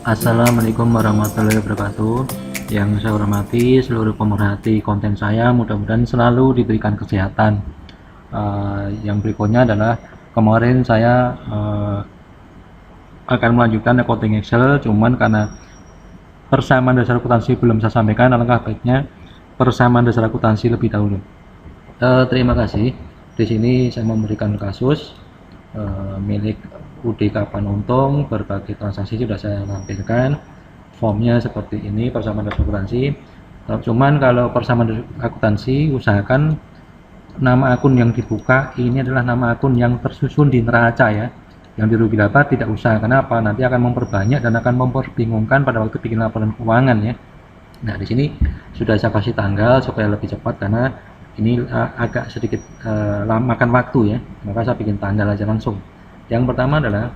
Assalamualaikum warahmatullahi wabarakatuh. Yang saya hormati seluruh pemerhati konten saya, mudah-mudahan selalu diberikan kesehatan. Yang berikutnya adalah kemarin saya akan melanjutkan accounting Excel, cuman karena persamaan dasar akuntansi belum saya sampaikan, alangkah baiknya persamaan dasar akuntansi lebih dahulu. Terima kasih. Di sini saya memberikan kasus milik UD Kapan Untung, berbagai transaksi sudah saya tampilkan. Formnya seperti ini, persamaan dasar akuntansi. Cuman kalau persamaan akuntansi, usahakan nama akun yang dibuka ini adalah nama akun yang tersusun di neraca ya. Yang di rugi laba tidak usah. Kenapa? Nanti akan memperbanyak dan akan memperbingungkan pada waktu bikin laporan keuangan ya. Nah, di sini sudah saya kasih tanggal supaya lebih cepat karena ini agak sedikit makan waktu ya. Maka saya bikin tanggal aja langsung. Yang pertama adalah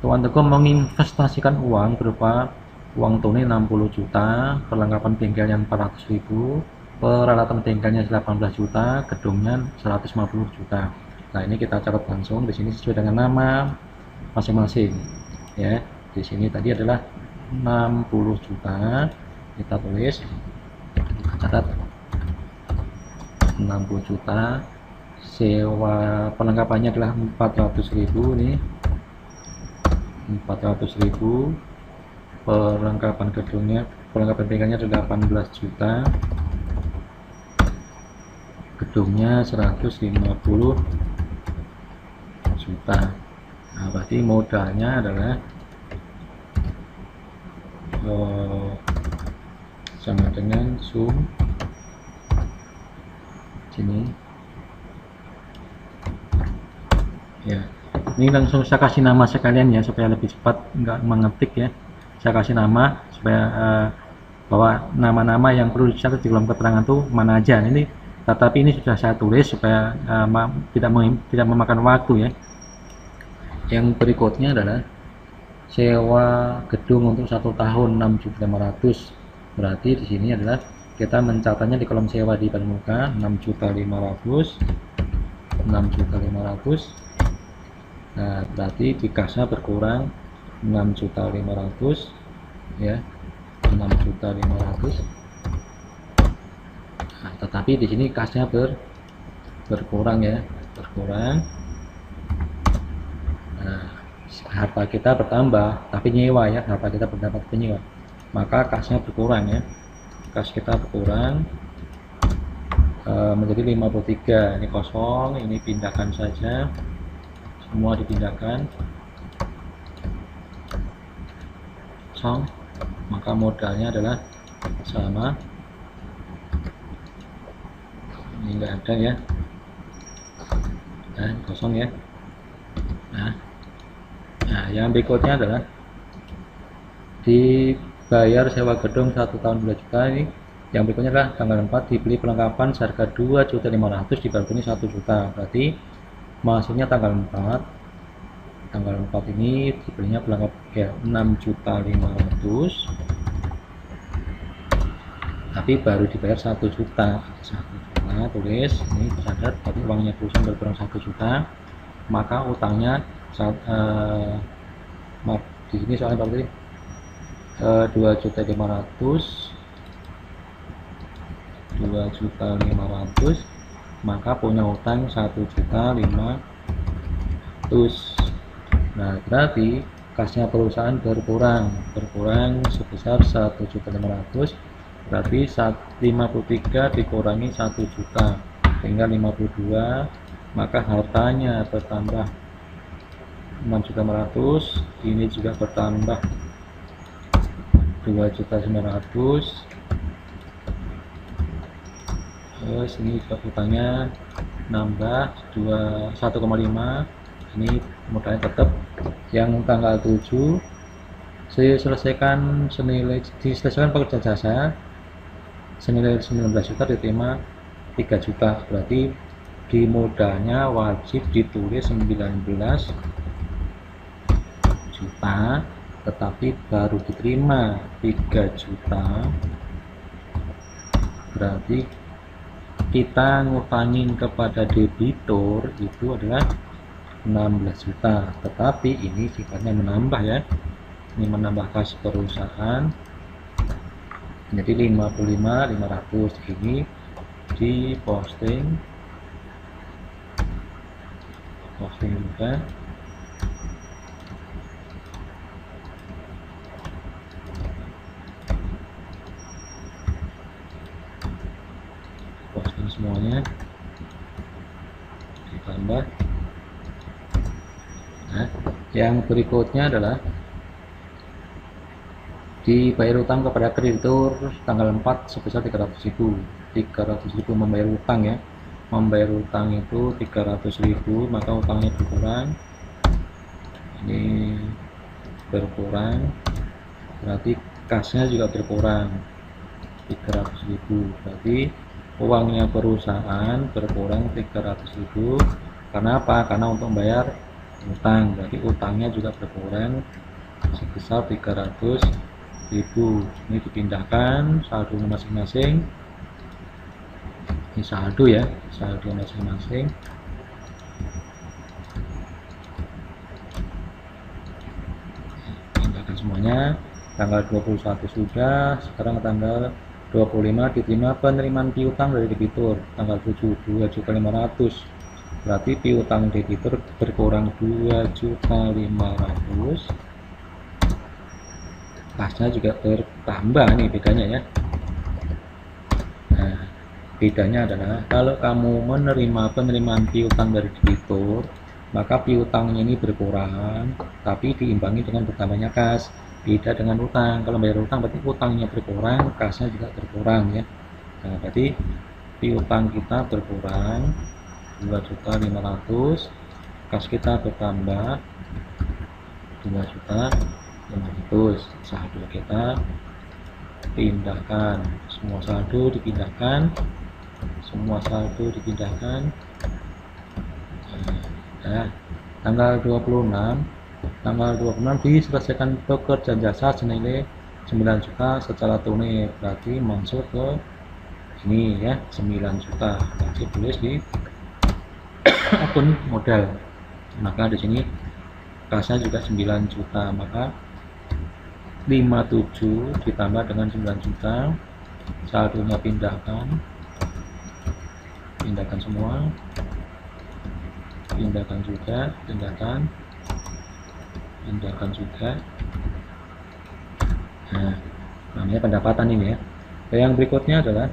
Tuan Teguh menginvestasikan uang berupa uang tunai 60 juta, perlengkapan bengkelnya 400.000, peralatan bengkelnya 18 juta, gedungnya 150 juta. Nah, ini kita catat langsung di sini sesuai dengan nama masing-masing. Ya, di sini tadi adalah 60 juta. Kita tulis, kita catat 60 juta. Sewa perlengkapannya adalah 400.000 nih. 400.000. Perlengkapan gedungnya, perlengkapan bengkelnya 18 juta. Gedungnya 150 juta. Nah, berarti modalnya adalah sama dengan sum sini ya. Ini langsung saya kasih nama sekalian ya supaya lebih cepat, nggak mengetik ya. Saya kasih nama supaya bahwa nama-nama yang perlu dicatat di kolom keterangan tuh mana aja. Ini tetapi ini sudah saya tulis supaya tidak memakan waktu ya. Yang berikutnya adalah sewa gedung untuk 1 tahun 6.500.000. Berarti di sini adalah kita mencatatnya di kolom sewa di paling muka 6.500.000. Nah, berarti di kasnya berkurang 6.500.000 ya. 6.500.000. Nah, tetapi di sini kasnya berkurang ya, berkurang. Nah, harta kita bertambah tapi nyewa ya, harta kita bertambah tapi nyewa, maka kasnya berkurang ya. Kas kita berkurang menjadi 53. Ini kosong, ini pindahkan saja, semua dipindahkan kosong, maka modalnya adalah sama. Ini enggak ada ya, nah kosong ya. Nah, yang berikutnya adalah dibayar sewa gedung 1 tahun 2 juta. Ini yang berikutnya adalah tanggal 4 dibeli perlengkapan seharga 2.500.000 dibantu ini 1 juta. Berarti masuknya tanggal 4 ini dibelinya perlengkapan ya 6.500.000, tapi baru dibayar 1 juta. Tulis ini sadar, tapi uangnya perusahaan berkurang 1 juta, maka utangnya di sini soalnya berarti 2.500.000, maka punya utang 1.500.000. Nah, berarti kasnya perusahaan berkurang sebesar 1.500.000. berarti 53 dikurangi 1 juta tinggal 52, maka hartanya bertambah 6.500.000. ini juga bertambah 2.900.000. terus ini juga utangnya nambah 1,5. ini modalnya tetap yang tanggal 7 diselesaikan pekerjaan jasa senilai 19 juta, diterima 3 juta. Berarti di modalnya wajib ditulis 19 juta, tetapi baru diterima 3 juta. Berarti kita ngutangin kepada debitur itu adalah 16 juta, tetapi ini sifatnya menambah ya. ini menambah kas perusahaan jadi 55.500. Ini di posting juga semuanya ditambah. Nah, yang berikutnya adalah dibayar utang kepada kreditur tanggal 4 sebesar 300.000. Membayar utang ya, membayar utang itu 300.000, maka utangnya berkurang, ini berkurang, berarti kasnya juga berkurang 300.000, berarti uangnya perusahaan berkurang 300.000. Karena apa? Karena untuk membayar utang, berarti utangnya juga berkurang sebesar 300.000. Ini dipindahkan saldo masing-masing, ini saldo ya, saldo masing-masing. Pindahkan semuanya. Tanggal 21 sudah, sekarang tanggal 25 diterima penerimaan piutang dari debitur tanggal 7 2.500.000, berarti piutang debitur berkurang 2.500.000, kasnya juga bertambah nih bedanya ya. Nah, bedanya adalah kalau kamu menerima penerimaan piutang dari debitur, maka piutangnya ini berkurang tapi diimbangi dengan bertambahnya kas. Beda dengan utang, kalau bayar utang berarti utangnya berkurang, kasnya juga berkurang ya. Nah, berarti piutang kita berkurang 2.500.000, kas kita bertambah 2.500.000. Saldo kita pindahkan, semua saldo dipindahkan, Nah, tanggal 26 diselesaikan pekerjaan jasa senilai 9 juta secara tunai, berarti masuk ke ini ya, 9 juta, berarti tulis di akun modal. Maka di sini kasnya juga 9 juta, maka 57 ditambah dengan 9 juta, saldonya pindahkan semua, pindahkan juga. Nah, namanya pendapatan ini ya. Yang berikutnya adalah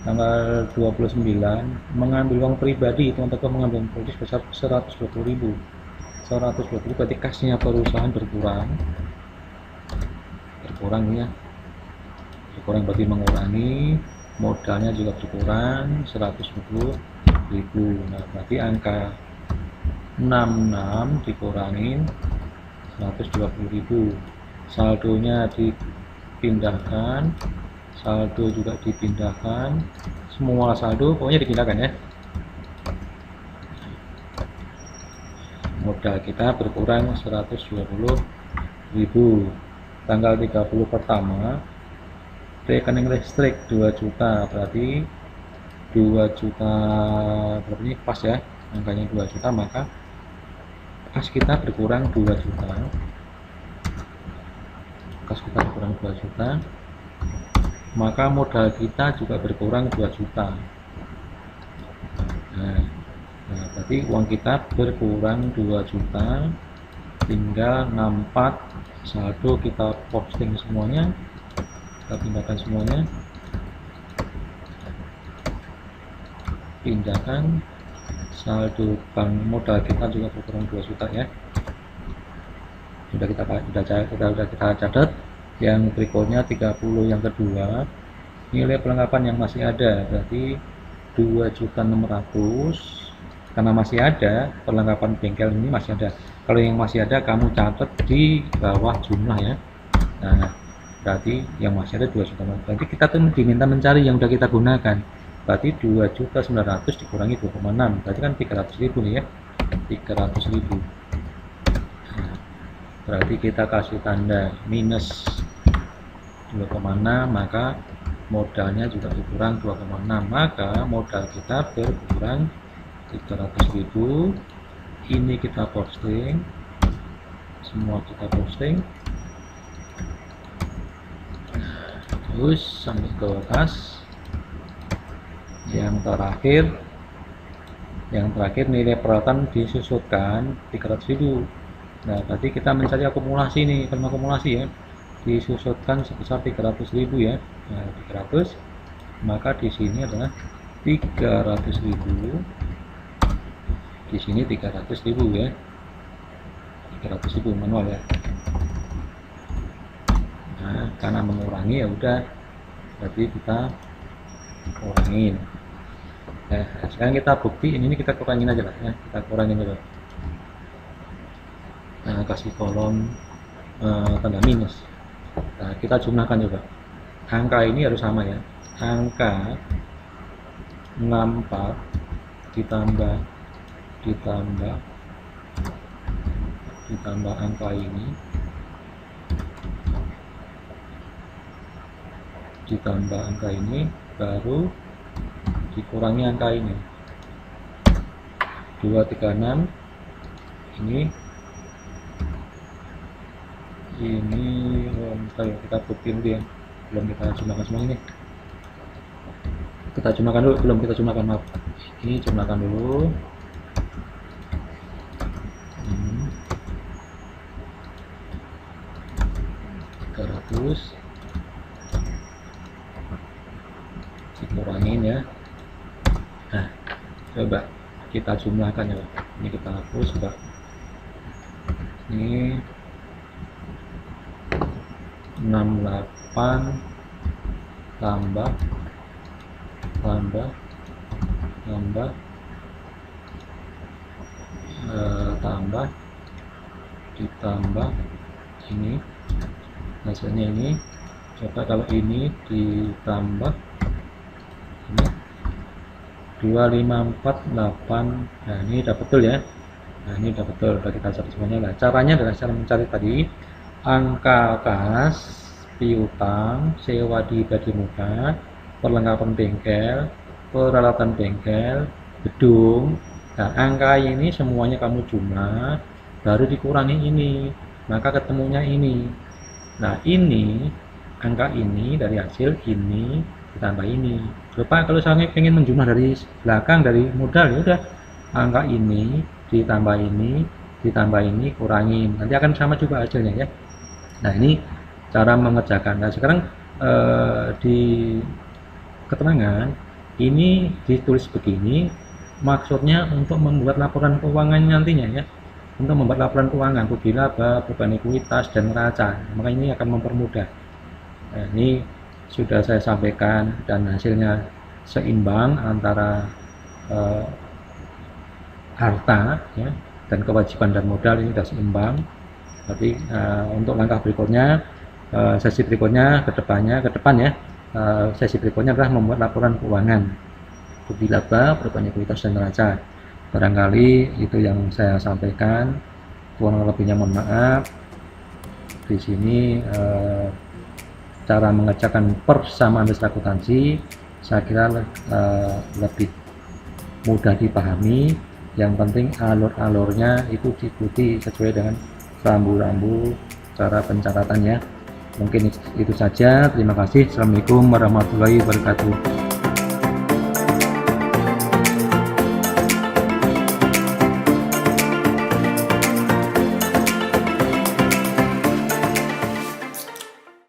tanggal 29 mengambil uang pribadi, teman-teman mengambil uang pribadi sebesar 120.000. Berarti kasnya perusahaan berkurang ya, berarti mengurangi, modalnya juga berkurang 120.000. Nah, berarti angka 66 dikurangin 120.000, saldonya dipindahkan, saldo juga dipindahkan, semua saldo pokoknya dipindahkan ya. Modal kita berkurang 120.000. Tanggal 30 pertama rekening listrik 2 juta, berarti 2 juta, berarti ini pas ya, angkanya 2 juta, maka kas kita berkurang 2 juta, maka modal kita juga berkurang 2 juta. Nah, berarti uang kita berkurang 2 juta, tinggal 64 saldo kita posting semuanya, kita pindahkan semuanya, saldo bank modal kita juga berkurang 2 juta ya. Sudah kita catat. Yang berikutnya 30 yang kedua, nilai perlengkapan yang masih ada, berarti 2.600.000, karena masih ada perlengkapan bengkel ini masih ada. Kalau yang masih ada kamu catat di bawah jumlah ya. Nah, berarti yang masih ada 2 juta. Berarti kita tuh diminta mencari yang sudah kita gunakan. Berarti 2.900.000 dikurangi 2,6, berarti kan 300.000 nih ya, 300.000. Nah, berarti kita kasih tanda minus 2,6, maka modalnya juga berkurang 2,6, maka modal kita berkurang 300.000. Ini kita posting, semua kita posting, terus sampai ke atas. Yang terakhir nilai peralatan disusutkan 300.000. Nah tadi kita mencari akumulasi nih, film akumulasi ya, disusutkan sebesar 300.000 ya. Nah 300, maka di sini adalah 300.000, di sini 300.000 ya, 300.000 manual ya. Nah karena mengurangi ya udah, berarti kita kurangin. Nah sekarang kita bukti ini kita kurangin aja lah ya, kita kurangin dulu. Nah kasih kolom tanda minus. Nah kita jumlahkan coba, angka ini harus sama ya, angka 64 ditambah angka ini ditambah angka ini baru dikurangi angka ini 236. Ini kita buktiin dulu ya, belum kita jumlahkan semua ini, kita jumlahkan dulu, belum kita jumlahkan, maaf, ini jumlahkan dulu. Terus dikurangin ya. Nah coba kita jumlahkan ya, ini kita hapus coba, ini 68 tambah ditambah ini hasilnya ini. Coba kalau ini ditambah ini 2548, nah ini udah betul ya. Nah ini udah betul, udah kita cari semuanya. Nah caranya adalah cara mencari tadi angka kas, piutang, sewa dibagi muka, perlengkapan bengkel, peralatan bengkel, gedung. Nah angka ini semuanya kamu jumlah, baru dikurangi ini, maka ketemunya ini. Nah ini angka ini dari hasil ini ditambah ini. Lupa kalau saya pengen menjumlah dari belakang, dari modal, ya udah angka ini ditambah ini kurangin, nanti akan sama juga hasilnya ya. Nah ini cara mengerjakan. Nah sekarang di keterangan ini ditulis begini, maksudnya untuk membuat laporan keuangan nantinya ya, untuk membuat laporan keuangan rugi laba, beban ekuitas dan neraca, maka ini akan mempermudah. Nah, ini sudah saya sampaikan dan hasilnya seimbang antara harta ya dan kewajiban dan modal, ini sudah seimbang. Berarti untuk langkah berikutnya, sesi berikutnya ke depan ya, sesi berikutnya adalah membuat laporan keuangan rugi laba, beban ekuitas dan neraca. Barangkali itu yang saya sampaikan, kurang lebihnya mohon maaf. Di sini cara mengerjakan persamaan dasar akuntansi saya kira lebih mudah dipahami. Yang penting alur-alurnya itu diikuti sesuai dengan rambu-rambu cara pencatatannya. Mungkin itu saja, terima kasih. Assalamualaikum warahmatullahi wabarakatuh.